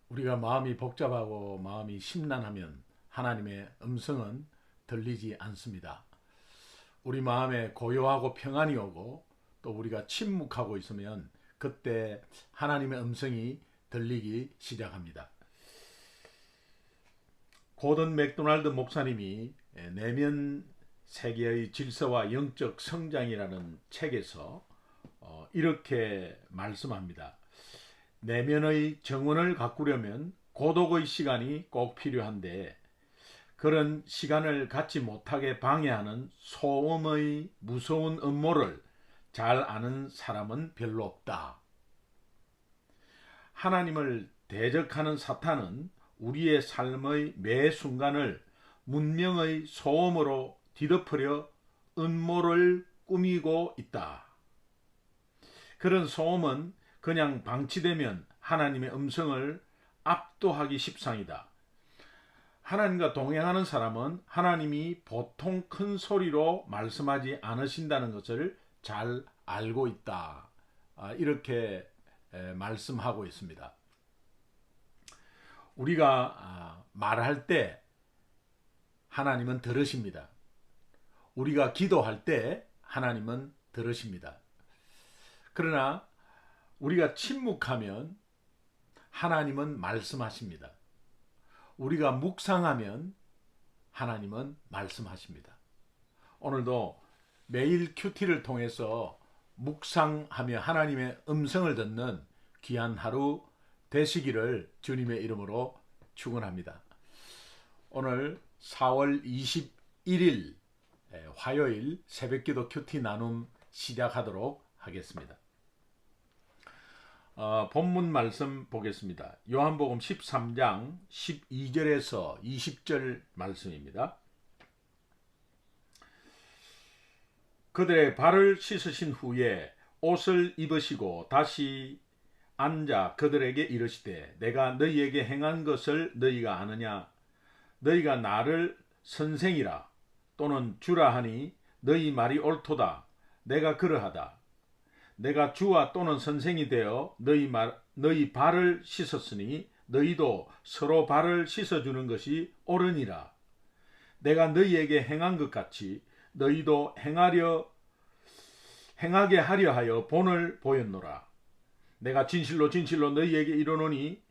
우리가 마음이 복잡하고 마음이 심란하면 하나님의 음성은 들리지 않습니다. 우리 마음에 고요하고 평안이 오고 또 우리가 침묵하고 있으면 그때 하나님의 음성이 들리기 시작합니다. 고든 맥도날드 목사님이 내면 세계의 질서와 영적 성장이라는 책에서 이렇게 말씀합니다. 내면의 정원을 가꾸려면 고독의 시간이 꼭 필요한데 그런 시간을 갖지 못하게 방해하는 소음의 무서운 음모를 잘 아는 사람은 별로 없다. 하나님을 대적하는 사탄은 우리의 삶의 매 순간을 문명의 소음으로 뒤덮으려 음모를 꾸미고 있다. 그런 소음은 그냥 방치되면 하나님의 음성을 압도하기 십상이다. 하나님과 동행하는 사람은 하나님이 보통 큰 소리로 말씀하지 않으신다는 것을 잘 알고 있다. 이렇게 말씀하고 있습니다. 우리가 말할 때 하나님은 들으십니다. 우리가 기도할 때 하나님은 들으십니다. 그러나 우리가 침묵하면 하나님은 말씀하십니다. 우리가 묵상하면 하나님은 말씀하십니다. 오늘도 매일 큐티를 통해서 묵상하며 하나님의 음성을 듣는 귀한 하루 되시기를 주님의 이름으로 축원합니다. 오늘 4월 21일 화요일 새벽기도 큐티 나눔 시작하도록 하겠습니다. 본문 말씀 보겠습니다. 요한복음 13장 12절에서 20절 말씀입니다. 그들의 발을 씻으신 후에 옷을 입으시고 다시 앉아 그들에게 이르시되 내가 너희에게 행한 것을 너희가 아느냐? 너희가 나를 선생이라 또는 주라 하니 너희 말이 옳도다. 내가 그러하다. 내가 주와 또는 선생이 되어 너희 발을 씻었으니 너희도 서로 발을 씻어주는 것이 옳으니라. 내가 너희에게 행한 것 같이 너희도 행하게 하려 하여 본을 보였노라. 내가 진실로 진실로 너희에게 이르노니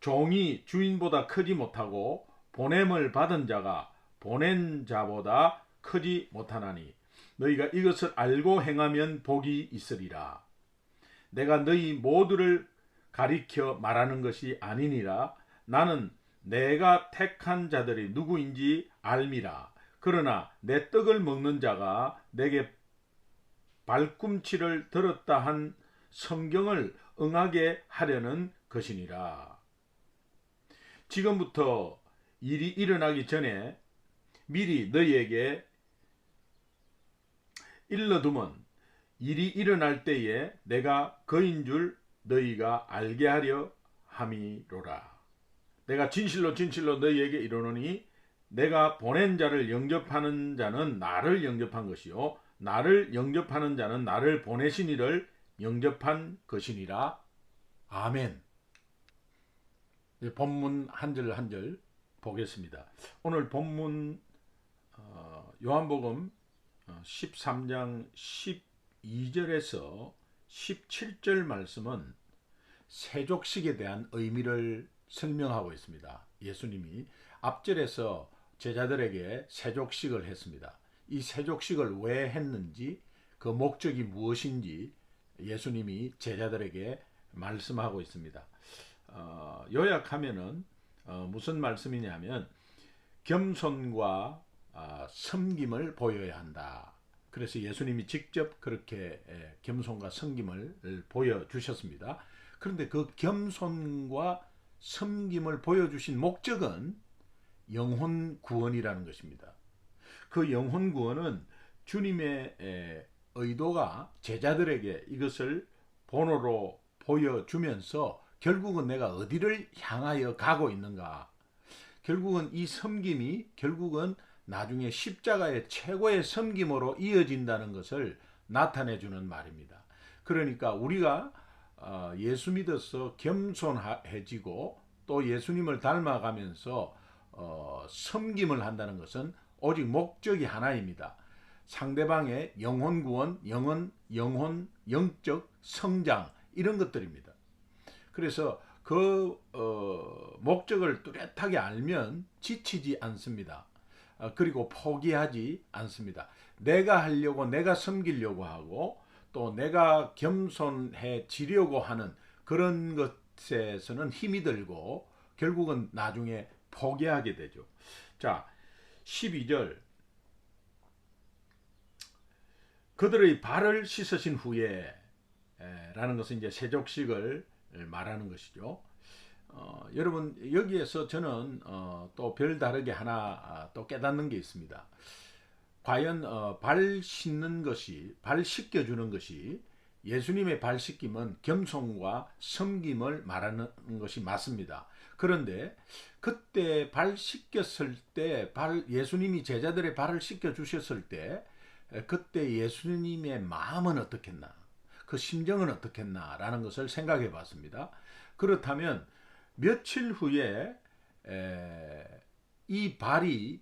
종이 주인보다 크지 못하고 보냄을 받은 자가 보낸 자보다 크지 못하나니 너희가 이것을 알고 행하면 복이 있으리라. 내가 너희 모두를 가리켜 말하는 것이 아니니라. 나는 내가 택한 자들이 누구인지 알미라. 그러나 내 떡을 먹는 자가 내게 발꿈치를 들었다 한 성경을 응하게 하려는 것이니라. 지금부터 일이 일어나기 전에 미리 너희에게 일러두면 일이 일어날 때에 내가 그인 줄 너희가 알게 하려 함이로라. 내가 진실로 진실로 너희에게 이르노니 내가 보낸 자를 영접하는 자는 나를 영접한 것이요 나를 영접하는 자는 나를 보내신 이를 영접한 것이니라. 아멘. 본문 한 절 한 절 보겠습니다. 오늘 본문 요한복음 13장 12절에서 17절 말씀은 세족식에 대한 의미를 설명하고 있습니다. 예수님이 앞절에서 제자들에게 세족식을 했습니다. 이 세족식을 왜 했는지 그 목적이 무엇인지 예수님이 제자들에게 말씀하고 있습니다. 요약하면은 무슨 말씀이냐면 겸손과 섬김을 보여야 한다. 그래서 예수님이 직접 그렇게 겸손과 섬김을 보여주셨습니다. 그런데 그 겸손과 섬김을 보여주신 목적은 영혼 구원이라는 것입니다. 그 영혼 구원은 주님의 의도가 제자들에게 이것을 본으로 보여주면서 결국은 내가 어디를 향하여 가고 있는가, 결국은 이 섬김이 결국은 나중에 십자가의 최고의 섬김으로 이어진다는 것을 나타내 주는 말입니다. 그러니까 우리가 예수 믿어서 겸손해지고 또 예수님을 닮아가면서 섬김을 한다는 것은 오직 목적이 하나입니다. 상대방의 영혼 구원, 영혼, 영적 성장 이런 것들입니다. 그래서 그 목적을 뚜렷하게 알면 지치지 않습니다. 그리고 포기하지 않습니다. 내가 하려고, 내가 섬기려고 하고 또 내가 겸손해지려고 하는 그런 것에서는 힘이 들고 결국은 나중에 포기하게 되죠. 자, 12절 그들의 발을 씻으신 후에 라는 것은 이제 세족식을 말하는 것이죠. 여러분 여기에서 저는 또 별다르게 하나 또 깨닫는 게 있습니다. 과연 발 씻는 것이, 발 씻겨주는 것이, 예수님의 발 씻김은 겸손과 섬김을 말하는 것이 맞습니다. 그런데 그때 발 씻겼을 때, 예수님이 제자들의 발을 씻겨 주셨을 때 그때 예수님의 마음은 어떻겠나, 그 심정은 어떻겠나 라는 것을 생각해 봤습니다. 그렇다면 며칠 후에 이 발이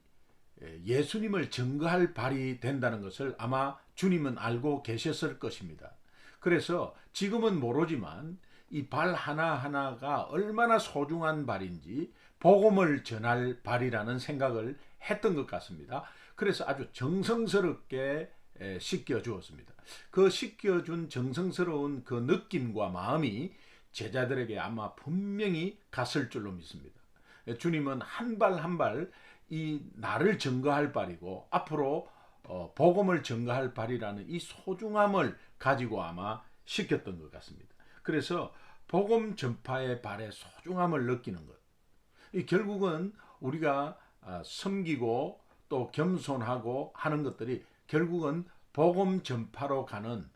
예수님을 증거할 발이 된다는 것을 아마 주님은 알고 계셨을 것입니다. 그래서 지금은 모르지만 이 발 하나하나가 얼마나 소중한 발인지 복음을 전할 발이라는 생각을 했던 것 같습니다. 그래서 아주 정성스럽게 씻겨 주었습니다. 그 씻겨준 정성스러운 그 느낌과 마음이 제자들에게 아마 분명히 갔을 줄로 믿습니다. 주님은 한 발 한 발 이 나를 증거할 발이고 앞으로 복음을 증거할 발이라는 이 소중함을 가지고 아마 시켰던 것 같습니다. 그래서 복음 전파의 발의 소중함을 느끼는 것, 이 결국은 우리가 섬기고 또 겸손하고 하는 것들이 결국은 복음 전파로 가는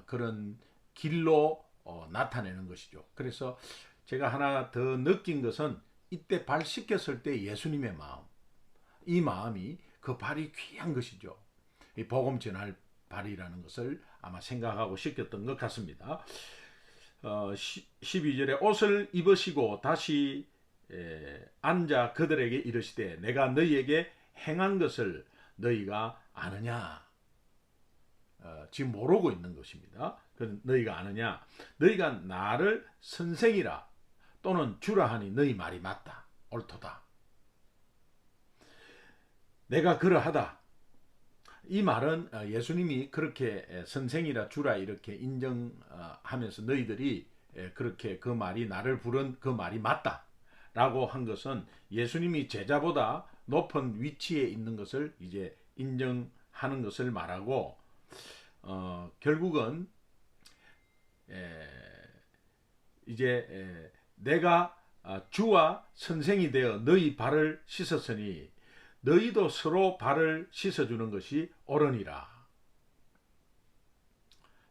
그런 길로 나타내는 것이죠. 그래서 제가 하나 더 느낀 것은 이때 발 씻겼을 때 예수님의 마음, 이 마음이 그 발이 귀한 것이죠. 이 복음 전할 발이라는 것을 아마 생각하고 씻겼던 것 같습니다. 12절에 옷을 입으시고 다시 앉아 그들에게 이르시되 내가 너희에게 행한 것을 너희가 아느냐. 지금 모르고 있는 것입니다. 너희가 아느냐. 너희가 나를 선생이라 또는 주라 하니 너희 말이 맞다. 옳도다. 내가 그러하다. 이 말은 예수님이 그렇게 선생이라 주라 이렇게 인정하면서 너희들이 그렇게 그 말이 나를 부른 그 말이 맞다 라고 한 것은 예수님이 제자보다 높은 위치에 있는 것을 이제 인정하는 것을 말하고 결국은 이제 내가 주와 선생이 되어 너희 발을 씻었으니 너희도 서로 발을 씻어주는 것이 옳으니라.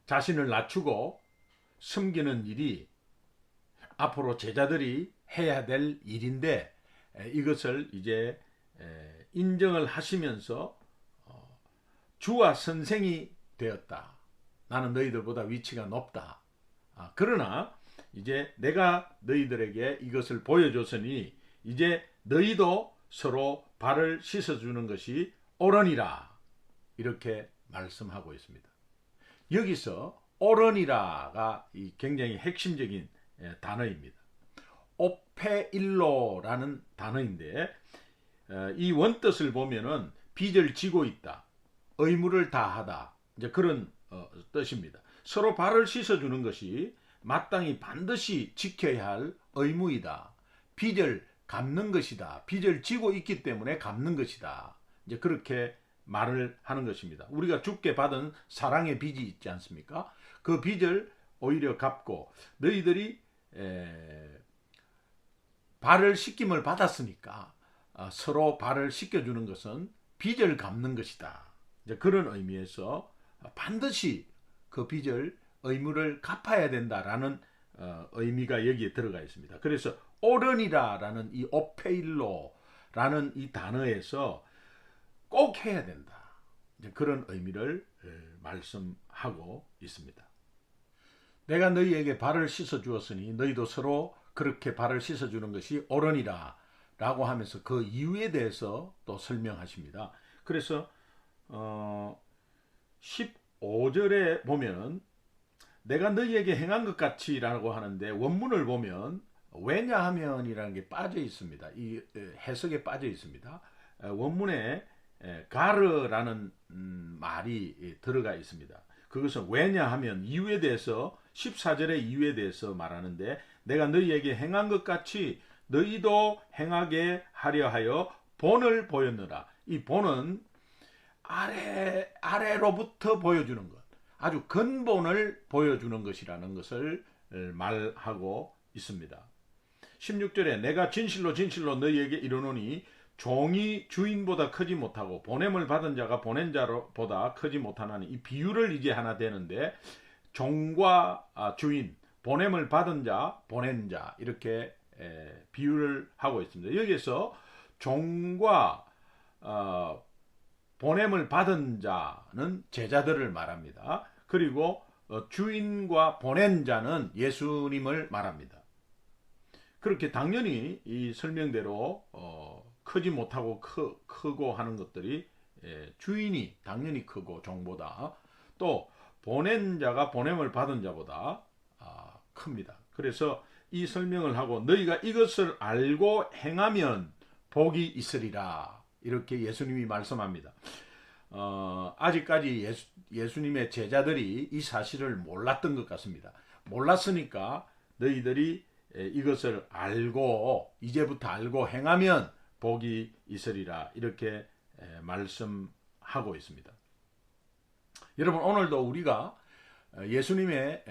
자신을 낮추고 섬기는 일이 앞으로 제자들이 해야 될 일인데 이것을 이제 인정을 하시면서 주와 선생이 되었다. 나는 너희들보다 위치가 높다. 그러나 이제 내가 너희들에게 이것을 보여줬으니 이제 너희도 서로 발을 씻어주는 것이 옳으니라 이렇게 말씀하고 있습니다. 여기서 옳으니라가 굉장히 핵심적인 단어입니다. 오페일로라는 단어인데 이 원뜻을 보면은 빚을 지고 있다, 의무를 다하다, 이제 그런 뜻입니다. 서로 발을 씻어주는 것이 마땅히 반드시 지켜야 할 의무이다. 빚을 갚는 것이다. 빚을 지고 있기 때문에 갚는 것이다. 이제 그렇게 말을 하는 것입니다. 우리가 주께 받은 사랑의 빚이 있지 않습니까? 그 빚을 오히려 갚고 너희들이 발을 씻김을 받았으니까 서로 발을 씻겨주는 것은 빚을 갚는 것이다. 이제 그런 의미에서 반드시 그 빚을 의무를 갚아야 된다라는 의미가 여기에 들어가 있습니다. 그래서 옳으니라라는 이 오페일로라는 이 단어에서 꼭 해야 된다. 이제 그런 의미를 말씀하고 있습니다. 내가 너희에게 발을 씻어 주었으니 너희도 서로 그렇게 발을 씻어주는 것이 옳으니라 라고 하면서 그 이유에 대해서 또 설명하십니다. 그래서 15절에 보면 내가 너희에게 행한 것 같이 라고 하는데, 원문을 보면 왜냐하면이라는 게 빠져 있습니다. 이 해석에 빠져 있습니다. 원문에 가르라는 말이 들어가 있습니다. 그것은 왜냐하면 이유에 대해서, 14절의 이유에 대해서 말하는데, 내가 너희에게 행한 것 같이 너희도 행하게 하려 하여 본을 보였느라. 이 본은 아래로부터 보여주는 것, 아주 근본을 보여주는 것이라는 것을 말하고 있습니다. 16절에 내가 진실로 진실로 너희에게 이르노니 종이 주인보다 크지 못하고 보냄을 받은 자가 보낸 자보다 크지 못하나니, 이 비유를 이제 하나 되는데, 종과 주인, 보냄을 받은 자, 보낸 자, 이렇게 비유를 하고 있습니다. 여기에서 종과 보냄을 받은 자는 제자들을 말합니다. 그리고 주인과 보낸 자는 예수님을 말합니다. 그렇게 당연히 이 설명대로 크지 못하고 크고 하는 것들이 주인이 당연히 크고 종보다, 또 보낸 자가 보냄을 받은 자보다 큽니다. 그래서 이 설명을 하고 너희가 이것을 알고 행하면 복이 있으리라, 이렇게 예수님이 말씀합니다. 아직까지 예수님의 제자들이 이 사실을 몰랐던 것 같습니다. 몰랐으니까 너희들이 이것을 알고, 이제부터 알고 행하면 복이 있으리라, 이렇게 말씀하고 있습니다. 여러분, 오늘도 우리가 예수님의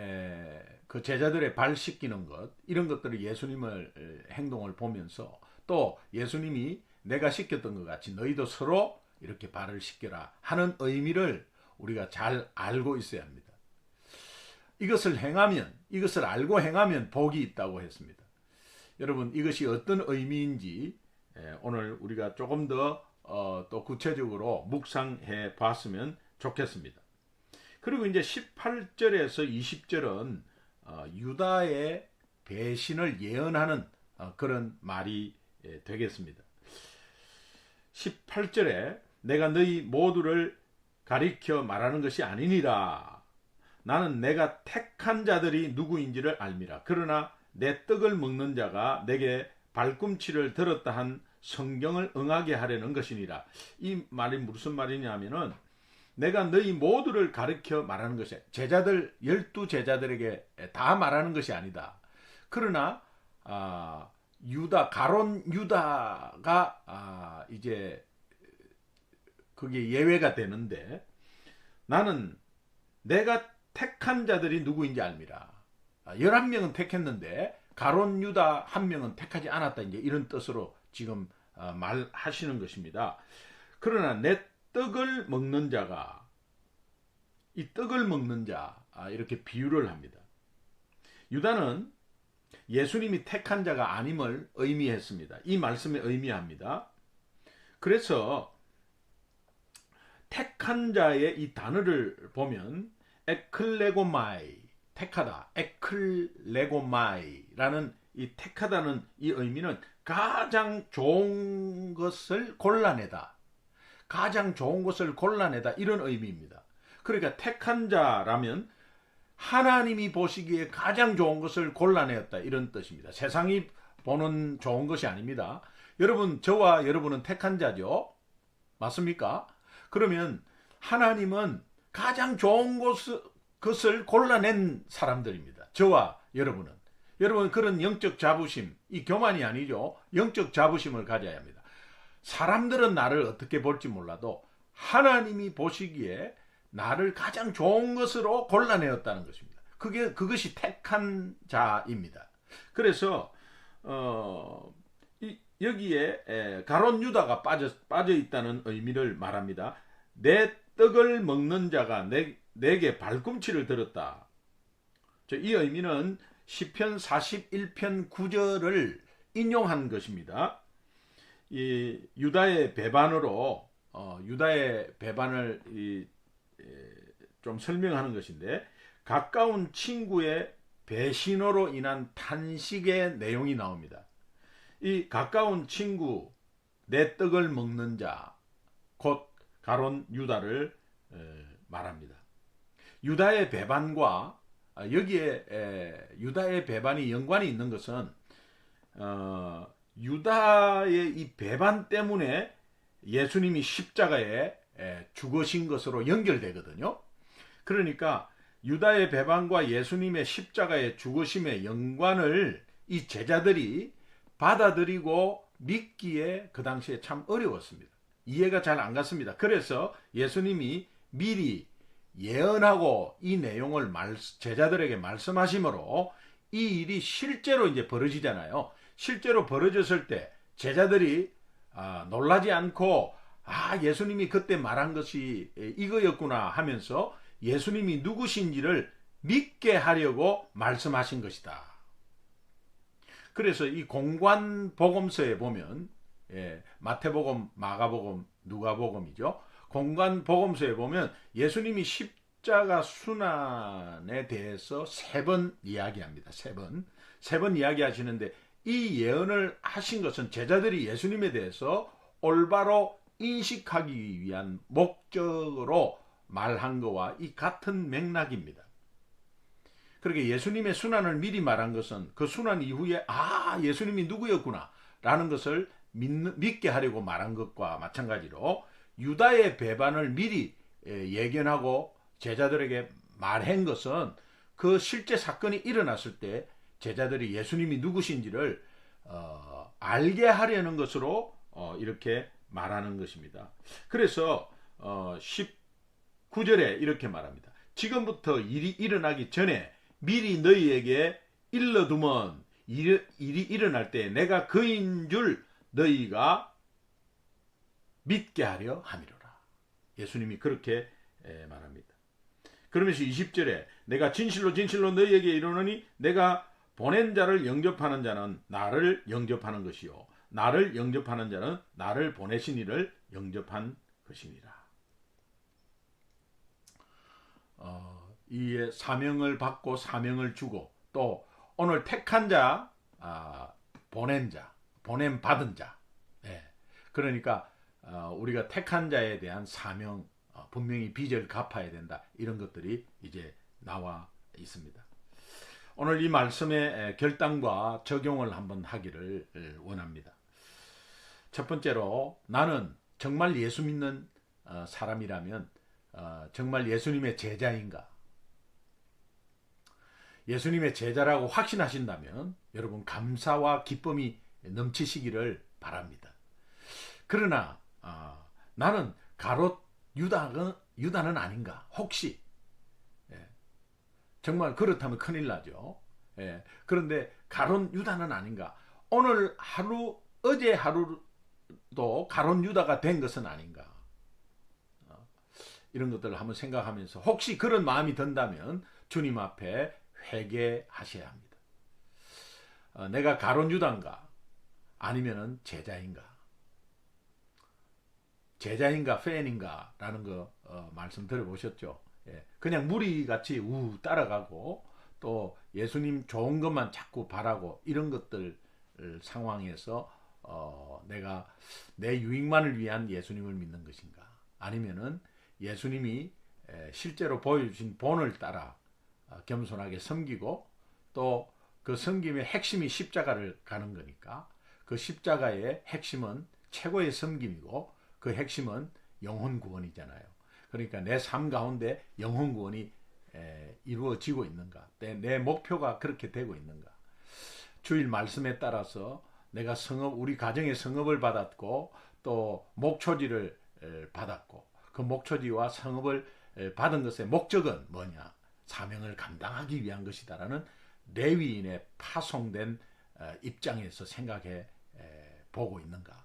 그 제자들의 발 씻기는 것, 이런 것들을 예수님을 행동을 보면서, 또 예수님이 내가 씻겼던 것 같이 너희도 서로 이렇게 발을 씻겨라 하는 의미를 우리가 잘 알고 있어야 합니다. 이것을 알고 행하면 복이 있다고 했습니다. 여러분, 이것이 어떤 의미인지 오늘 우리가 조금 더 또 구체적으로 묵상해 봤으면 좋겠습니다. 그리고 이제 18절에서 20절은 유다의 배신을 예언하는 그런 말이 되겠습니다. 18절에 내가 너희 모두를 가리켜 말하는 것이 아니니라. 나는 내가 택한 자들이 누구인지를 알미라. 그러나 내 떡을 먹는 자가 내게 발꿈치를 들었다 한 성경을 응하게 하려는 것이니라. 이 말이 무슨 말이냐면은, 내가 너희 모두를 가르쳐 말하는 것이, 제자들 12제자들에게 다 말하는 것이 아니다. 그러나 가론 유다가 이제 그게 예외가 되는데, 나는 내가 택한 자들이 누구인지 알미라. 11명은 택했는데 가론 유다 1명은 택하지 않았다, 이제 이런 뜻으로 지금 말하시는 것입니다. 그러나 내 떡을 먹는 자가, 이 떡을 먹는 자, 이렇게 비유를 합니다. 유다는 예수님이 택한 자가 아님을 의미했습니다. 이 말씀에 의미합니다. 그래서 택한 자의 이 단어를 보면 에클레고마이, 택하다, 에클레고마이라는 이 택하다는 이 의미는 가장 좋은 것을 골라내다, 가장 좋은 것을 골라내다, 이런 의미입니다. 그러니까 택한 자라면 하나님이 보시기에 가장 좋은 것을 골라내었다, 이런 뜻입니다. 세상이 보는 좋은 것이 아닙니다. 여러분, 저와 여러분은 택한 자죠. 맞습니까? 그러면 하나님은 가장 좋은 것을 골라낸 사람들입니다. 저와 여러분은. 여러분, 그런 영적 자부심, 이 교만이 아니죠. 영적 자부심을 가져야 합니다. 사람들은 나를 어떻게 볼지 몰라도 하나님이 보시기에 나를 가장 좋은 것으로 골라내었다는 것입니다. 그것이 택한 자입니다. 그래서 여기에 가론 유다가 빠져 있다는 의미를 말합니다. 내 떡을 먹는 자가 내게 발꿈치를 들었다. 이 의미는 시편 41편 9절을 인용한 것입니다. 이 유다의 배반으로 유다의 배반을 좀 설명하는 것인데, 가까운 친구의 배신으로 인한 탄식의 내용이 나옵니다. 이 가까운 친구, 내 떡을 먹는 자, 곧 가론 유다를 말합니다. 유다의 배반과 여기에 유다의 배반이 연관이 있는 것은 유다의 이 배반 때문에 예수님이 십자가에 죽으신 것으로 연결되거든요. 그러니까 유다의 배반과 예수님의 십자가의 죽으심의 연관을 이 제자들이 받아들이고 믿기에 그 당시에 참 어려웠습니다. 이해가 잘 안 갔습니다. 그래서 예수님이 미리 예언하고 이 내용을 제자들에게 말씀하심으로 이 일이 실제로 이제 벌어지잖아요. 실제로 벌어졌을 때 제자들이 놀라지 않고 예수님이 그때 말한 것이 이거였구나 하면서 예수님이 누구신지를 믿게 하려고 말씀하신 것이다. 그래서 이 공관 복음서에 보면 마태복음, 마가복음, 누가복음이죠. 공관 복음서에 보면 예수님이 십자가 순환에 대해서 3번 이야기합니다. 3번 이야기하시는데 이 예언을 하신 것은 제자들이 예수님에 대해서 올바로 인식하기 위한 목적으로 말한 것과 이 같은 맥락입니다. 그렇게 예수님의 순환을 미리 말한 것은 그 순환 이후에 예수님이 누구였구나 라는 것을 믿게 하려고 말한 것과 마찬가지로 유다의 배반을 미리 예견하고 제자들에게 말한 것은 그 실제 사건이 일어났을 때 제자들이 예수님이 누구신지를 알게 하려는 것으로 이렇게 말하는 것입니다. 그래서 19절에 이렇게 말합니다. 지금부터 일이 일어나기 전에 미리 너희에게 일러두면 일이 일어날 때 내가 그인 줄 너희가 믿게 하려 함이로라. 예수님이 그렇게 말합니다. 그러면서 20절에 내가 진실로 진실로 너희에게 이르노니 내가 보낸 자를 영접하는 자는 나를 영접하는 것이요 나를 영접하는 자는 나를 보내신 이를 영접한 것이니라. 이 사명을 받고 사명을 주고 또 오늘 택한 자, 보낸 자, 보냄 받은 자. 그러니까 우리가 택한 자에 대한 사명, 분명히 빚을 갚아야 된다. 이런 것들이 이제 나와 있습니다. 오늘 이 말씀의 결단과 적용을 한번 하기를 원합니다. 첫 번째로 나는 정말 예수 믿는 사람이라면 정말 예수님의 제자인가? 예수님의 제자라고 확신하신다면 여러분 감사와 기쁨이 넘치시기를 바랍니다. 그러나 나는 가롯 유다는 아닌가? 혹시 정말 그렇다면 큰일 나죠. 그런데 가롯 유다는 아닌가? 오늘 하루 어제 하루도 가롯 유다가 된 것은 아닌가? 이런 것들을 한번 생각하면서 혹시 그런 마음이 든다면 주님 앞에 회개하셔야 합니다. 내가 가롯 유다인가? 아니면은 제자인가? 제자인가 팬인가? 라는 거 말씀 들어보셨죠? 그냥 무리같이 따라가고 또 예수님 좋은 것만 자꾸 바라고 이런 것들 상황에서 내가 내 유익만을 위한 예수님을 믿는 것인가? 아니면은 예수님이 실제로 보여주신 본을 따라 겸손하게 섬기고 또 그 섬김의 핵심이 십자가를 가는 거니까 그 십자가의 핵심은 최고의 섬김이고 그 핵심은 영혼 구원이잖아요. 그러니까 내 삶 가운데 영혼 구원이 이루어지고 있는가? 내 목표가 그렇게 되고 있는가? 주일 말씀에 따라서 내가 우리 가정의 성읍을 받았고 또 목초지를 받았고 그 목초지와 성읍을 받은 것의 목적은 뭐냐? 사명을 감당하기 위한 것이다라는 레위인의 파송된 입장에서 생각해 보고 있는가?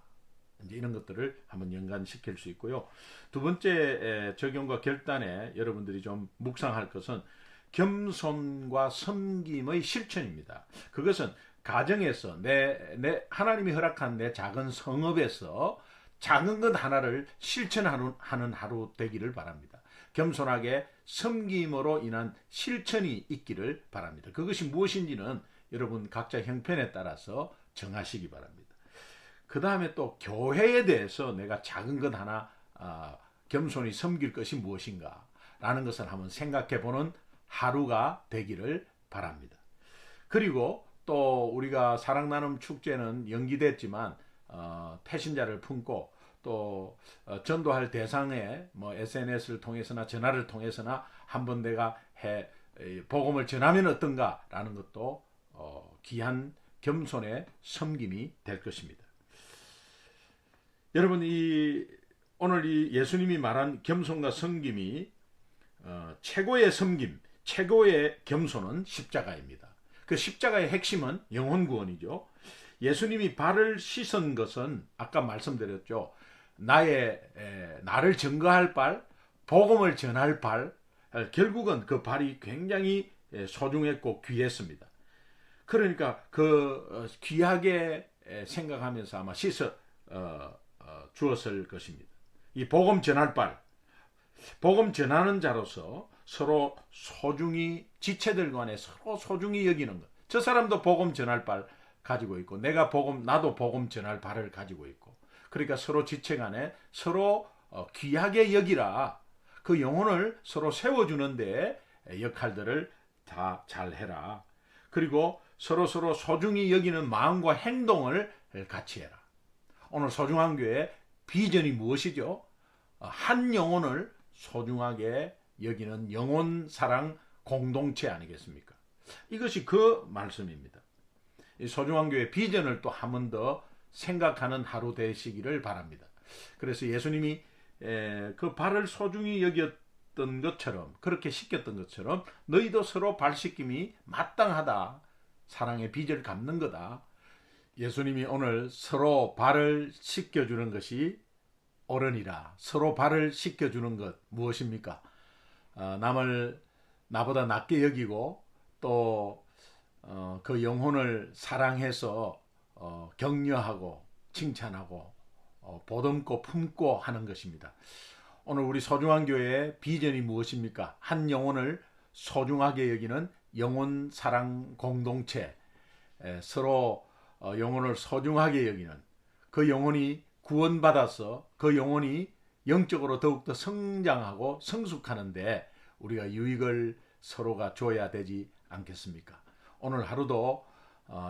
이제 이런 것들을 한번 연관시킬 수 있고요. 두 번째 적용과 결단에 여러분들이 좀 묵상할 것은 겸손과 섬김의 실천입니다. 그것은 가정에서 내 하나님이 허락한 내 작은 성읍에서 작은 것 하나를 실천하는 하루 되기를 바랍니다. 겸손하게 섬김으로 인한 실천이 있기를 바랍니다. 그것이 무엇인지는 여러분 각자 형편에 따라서 정하시기 바랍니다. 그 다음에 또 교회에 대해서 내가 작은 것 하나 겸손히 섬길 것이 무엇인가 라는 것을 한번 생각해 보는 하루가 되기를 바랍니다. 그리고 또 우리가 사랑나눔 축제는 연기됐지만 태신자를 품고 또 전도할 대상에 뭐 SNS를 통해서나 전화를 통해서나 한번 내가 복음을 전하면 어떤가라는 것도 귀한 겸손의 섬김이 될 것입니다. 여러분 오늘 이 예수님이 말한 겸손과 섬김이 최고의 섬김, 최고의 겸손은 십자가입니다. 그 십자가의 핵심은 영혼 구원이죠. 예수님이 발을 씻은 것은 아까 말씀드렸죠. 나를 증거할 발, 복음을 전할 발, 결국은 그 발이 굉장히 소중했고 귀했습니다. 그러니까 그 귀하게 생각하면서 아마 씻어 주었을 것입니다. 이 복음 전할 발, 복음 전하는 자로서 서로 소중히 지체들 간에 서로 소중히 여기는 것. 저 사람도 복음 전할 발 가지고 있고 나도 복음 전할 발을 가지고 있고, 그러니까 서로 지체 간에 서로 귀하게 여기라. 그 영혼을 서로 세워주는데 역할들을 다 잘해라. 그리고 서로 소중히 여기는 마음과 행동을 같이 해라. 오늘 소중한 교회 비전이 무엇이죠? 한 영혼을 소중하게 여기는 영혼 사랑 공동체 아니겠습니까? 이것이 그 말씀입니다. 이 소중한 교회 비전을 또 한 번 더 생각하는 하루 되시기를 바랍니다. 그래서 예수님이 그 발을 소중히 여겼던 것처럼, 그렇게 씻겼던 것처럼 너희도 서로 발 씻김이 마땅하다. 사랑의 빚을 갚는 거다. 예수님이 오늘 서로 발을 씻겨주는 것이 옳으니라. 서로 발을 씻겨주는 것 무엇입니까? 남을 나보다 낮게 여기고 또 그 영혼을 사랑해서 격려하고 칭찬하고 보듬고 품고 하는 것입니다. 오늘 우리 소중한 교회의 비전이 무엇입니까? 한 영혼을 소중하게 여기는 영혼 사랑 공동체, 서로 영혼을 소중하게 여기는, 그 영혼이 구원받아서 그 영혼이 영적으로 더욱더 성장하고 성숙하는데 우리가 유익을 서로가 줘야 되지 않겠습니까? 오늘 하루도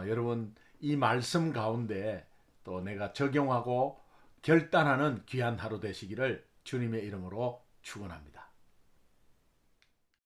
여러분 이 말씀 가운데 또 내가 적용하고 결단하는 귀한 하루 되시기를 주님의 이름으로 축원합니다.